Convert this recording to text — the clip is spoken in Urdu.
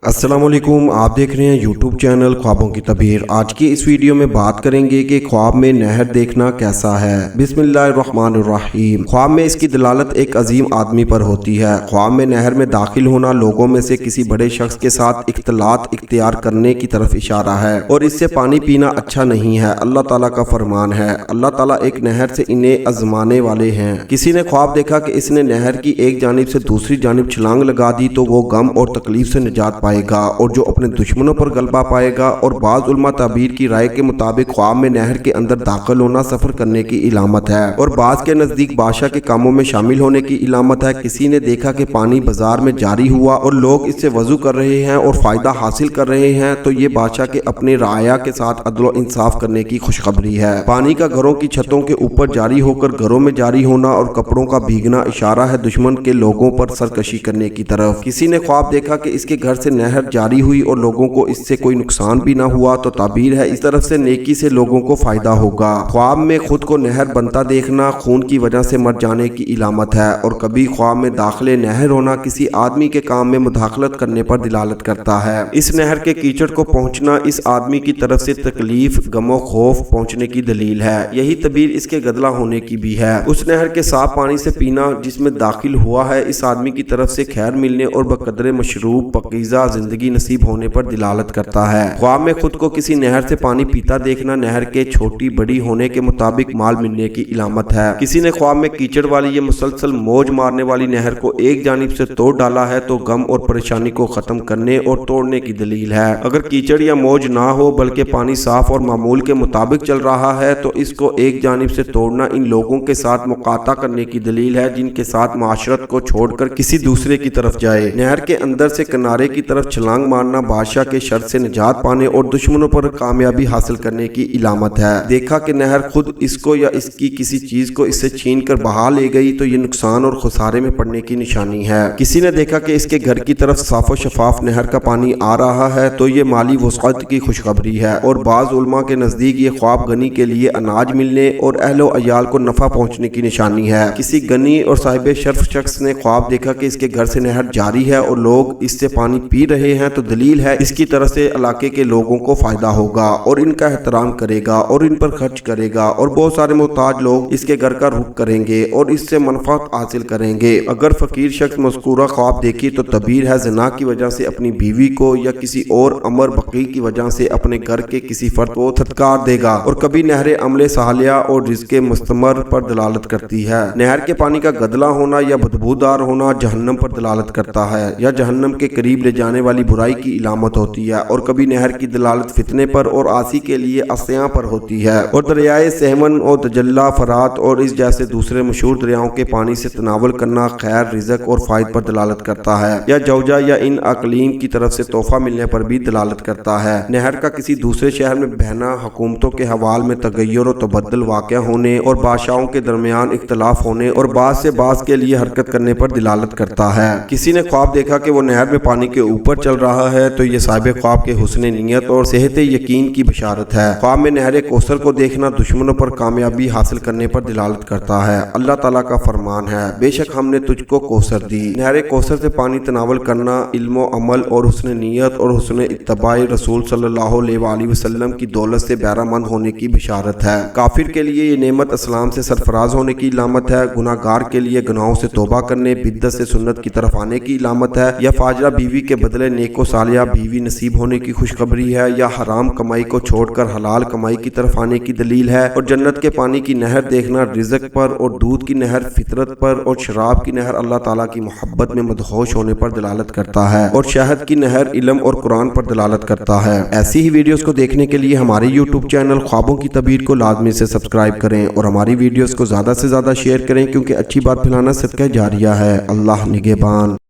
السلام علیکم، آپ دیکھ رہے ہیں یوٹیوب چینل خوابوں کی تعبیر۔ آج کی اس ویڈیو میں بات کریں گے کہ خواب میں نہر دیکھنا کیسا ہے۔ بسم اللہ الرحمن الرحیم۔ خواب میں اس کی دلالت ایک عظیم آدمی پر ہوتی ہے۔ خواب میں نہر میں داخل ہونا لوگوں میں سے کسی بڑے شخص کے ساتھ اختلاط اختیار کرنے کی طرف اشارہ ہے، اور اس سے پانی پینا اچھا نہیں ہے۔ اللہ تعالیٰ کا فرمان ہے، اللہ تعالیٰ ایک نہر سے انہیں آزمانے والے ہیں۔ کسی نے خواب دیکھا کہ اس نے نہر کی ایک جانب سے دوسری جانب چھلانگ لگا دی تو وہ غم اور تکلیف سے نجات پائے گا اور جو اپنے دشمنوں پر غلبہ پائے گا۔ اور بعض علماء تعبیر کی رائے کے مطابق خواب میں نہر کے اندر داخل ہونا سفر کرنے کی علامت ہے، اور بعض کے نزدیک بادشاہ کے کاموں میں شامل ہونے کی علامت ہے۔ کسی نے دیکھا کہ پانی بازار میں جاری ہوا اور لوگ اس سے وضو کر رہے ہیں اور فائدہ حاصل کر رہے ہیں، تو یہ بادشاہ کے اپنے رعایا کے ساتھ عدل و انصاف کرنے کی خوشخبری ہے۔ پانی کا گھروں کی چھتوں کے اوپر جاری ہو کر گھروں میں جاری ہونا اور کپڑوں کا بھیگنا اشارہ ہے دشمن کے لوگوں پر سرکشی کرنے کی طرف۔ کسی نے خواب دیکھا کہ اس کے گھر سے نہر جاری ہوئی اور لوگوں کو اس سے کوئی نقصان بھی نہ ہوا، تو تعبیر ہے اس طرف سے نیکی سے لوگوں کو فائدہ ہوگا۔ خواب میں خود کو نہر بنتا دیکھنا خون کی وجہ سے مر جانے کی علامت ہے، اور کبھی خواب میں داخلے نہر ہونا کسی آدمی کے کام میں مداخلت کرنے پر دلالت کرتا ہے۔ اس نہر کے کیچڑ کو پہنچنا اس آدمی کی طرف سے تکلیف، غم و خوف پہنچنے کی دلیل ہے۔ یہی تعبیر اس کے گدلا ہونے کی بھی ہے۔ اس نہر کے صاف پانی سے پینا جس میں داخل ہوا ہے اس آدمی کی طرف سے خیر ملنے اور بقدر مشروب پاکیزہ زندگی نصیب ہونے پر دلالت کرتا ہے۔ خواب میں خود کو کسی نہر سے پانی پیتا دیکھنا نہر کے چھوٹی بڑی ہونے کے مطابق مال ملنے کی علامت ہے۔ کسی نے خواب میں کیچڑ والی یہ مسلسل موج مارنے والی نہر کو ایک جانب سے توڑ ڈالا ہے تو غم اور پریشانی کو ختم کرنے اور توڑنے کی دلیل ہے۔ اگر کیچڑ یا موج نہ ہو بلکہ پانی صاف اور معمول کے مطابق چل رہا ہے تو اس کو ایک جانب سے توڑنا ان لوگوں کے ساتھ مقاطع کرنے کی دلیل ہے جن کے ساتھ معاشرت کو چھوڑ کر کسی دوسرے کی طرف جائے۔ نہر کے اندر سے کنارے کی طرف چھلانگ مارنا بادشاہ کے شر سے نجات پانے اور دشمنوں پر کامیابی حاصل کرنے کی علامت ہے۔ دیکھا کہ نہر خود اس کو یا اس کی کسی چیز کو اس سے چھین کر بہا لے گئی تو یہ نقصان اور خسارے میں پڑنے کی نشانی ہے۔ کسی نے دیکھا کہ اس کے گھر کی طرف صاف و شفاف نہر کا پانی آ رہا ہے تو یہ مالی وسعت کی خوشخبری ہے، اور بعض علماء کے نزدیک یہ خواب غنی کے لیے اناج ملنے اور اہل و عیال کو نفع پہنچنے کی نشانی ہے۔ کسی غنی اور صاحب شرف شخص نے خواب دیکھا کہ اس کے گھر سے نہر جاری ہے اور لوگ اس سے پانی پی رہے ہیں تو دلیل ہے اس کی طرف سے علاقے کے لوگوں کو فائدہ ہوگا اور ان کا احترام کرے گا اور ان پر خرچ کرے گا، اور بہت سارے محتاج لوگ اس کے گھر کا رخ کریں گے اور اس سے منفعت حاصل کریں گے۔ اگر فقیر شخص مذکورہ خواب دیکھی تو تعبیر ہے زنا کی وجہ سے اپنی بیوی کو یا کسی اور امر بقی کی وجہ سے اپنے گھر کے کسی فرد کو تھتکار دے گا، اور کبھی نہر عمل صالحہ اور رزق مستمر پر دلالت کرتی ہے۔ نہر کے پانی کا گدلا ہونا یا بدبودار ہونا جہنم پر دلالت کرتا ہے یا جہنم کے قریب لے جانے والی برائی کی علامت ہوتی ہے، اور کبھی نہر کی دلالت فتنے پر اور آسی کے لیے عصیاں پر ہوتی ہے، اور دریائے سہمن اور دجلہ فرات اور اس جیسے دوسرے مشہور دریاؤں کے پانی سے تناول کرنا خیر، رزق اور فائد پر دلالت کرتا ہے، یا جوجہ یا ان اقلیم کی طرف سے تحفہ ملنے پر بھی دلالت کرتا ہے۔ نہر کا کسی دوسرے شہر میں بہنا حکومتوں کے حوال میں تغیر و تبدل واقع ہونے اور بادشاہوں کے درمیان اختلاف ہونے اور بعض سے بعض کے لیے حرکت کرنے پر دلالت کرتا ہے۔ کسی نے خواب دیکھا کہ وہ نہر میں پانی کے اوپر چل رہا ہے تو یہ صاحب خواب کے حسن نیت اور صحت یقین کی بشارت ہے۔ خواب میں نہر کوثر کو دیکھنا دشمنوں پر کامیابی حاصل کرنے پر دلالت کرتا ہے۔ اللہ تعالیٰ کا فرمان ہے، بے شک ہم نے تجھ کو کوثر دی۔ نہر کوثر سے پانی تناول کرنا علم و عمل اور حسن نیت اور حسن اتباع رسول صلی اللہ علیہ وآلہ وسلم کی دولت سے بہرہ مند ہونے کی بشارت ہے۔ کافر کے لیے یہ نعمت اسلام سے سرفراز ہونے کی علامت ہے، گناہ گار کے لیے گناہوں سے توبہ کرنے، بدعت سے سنت کی طرف آنے کی علامت ہے، یا فاجرہ بیوی کے بدلے نیک و صالحہ بیوی نصیب ہونے کی خوشخبری ہے، یا حرام کمائی کو چھوڑ کر حلال کمائی کی طرف آنے کی دلیل ہے، اور جنت کے پانی کی نہر دیکھنا رزق پر، اور دودھ کی نہر فطرت پر، اور شراب کی نہر اللہ تعالیٰ کی محبت میں مدہوش ہونے پر دلالت کرتا ہے، اور شہد کی نہر علم اور قرآن پر دلالت کرتا ہے۔ ایسی ہی ویڈیوز کو دیکھنے کے لیے ہمارے یوٹیوب چینل خوابوں کی تعبیر کو لازمی سے سبسکرائب کریں اور ہماری ویڈیوز کو زیادہ سے زیادہ شیئر کریں، کیونکہ اچھی بات پھیلانا صدقہ جاریہ ہے۔ اللہ نگہبان۔